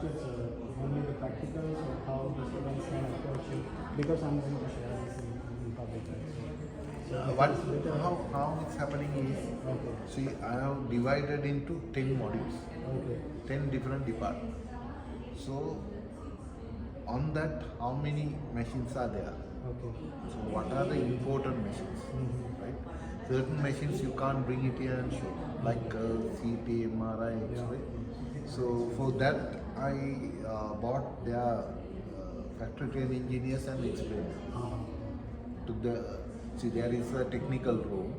lectures, only the practicals or how the students can approach it? Because I'm going to share this in public. Right? How it's happening is, Okay. see, I have divided into 10 modules, Okay. 10 different departments. So on that, how many machines are there? Okay. So what are the important machines, right? Certain machines you can't bring it here and show, like CT, MRI, X-ray. So for that, I bought their factory trained engineers and explained to the. See, there is a technical room,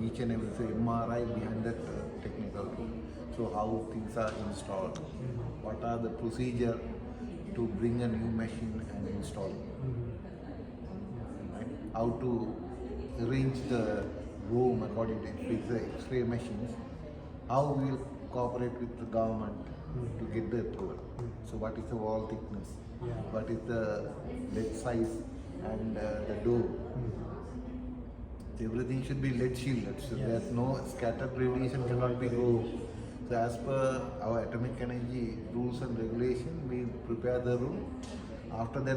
each and every MRI behind that technical room. So how things are installed, what are the procedure to bring a new machine and install it, right? How to arrange the room according to if it's the X-ray machines, how we will cooperate with the government to get the approval. So what is the wall thickness, what is the lead size and the door. Everything should be lead shielded, so there's no scattered radiation cannot be go. So as per our atomic energy rules and regulation, we prepare the room. After that,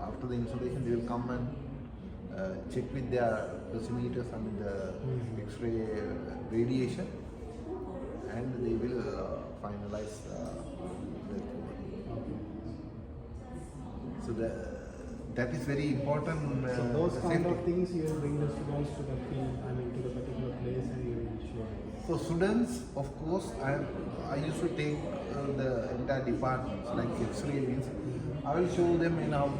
after the installation, they will come and check with their dosimeters and the X-ray radiation, and they will finalize the approval. So that is very important. So those kind of things you will bring the students to the field, I mean to the particular place, and you will show them. So students, of course, I used to take the entire departments, like X-ray means, I will show them in how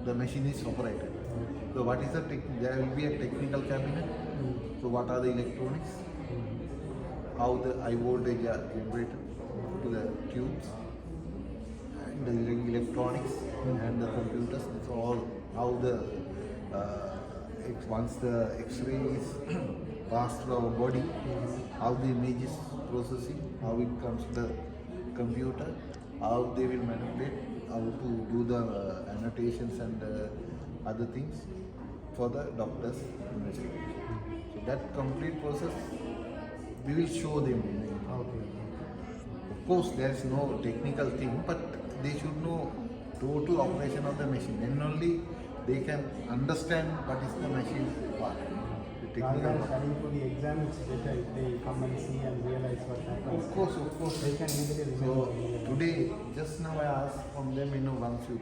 the machine is operated. So what is there will be a technical cabinet. So what are the electronics? How the high voltage are generated to the tubes, and the electronics and the computers. It's all how the once the X-ray is passed through our body, how the image is processing, how it comes to the computer, how they will manipulate, how to do the annotations and other things for the doctor's investigation. So that complete process we will show them. Of course, there is no technical thing, but they should know total operation of the machine. Then only they can understand what is the machine part. Rather than studying for the exam, it's better if they come and see and realize what happens. Of course. They can easily remember. So today, just now I asked from them, once you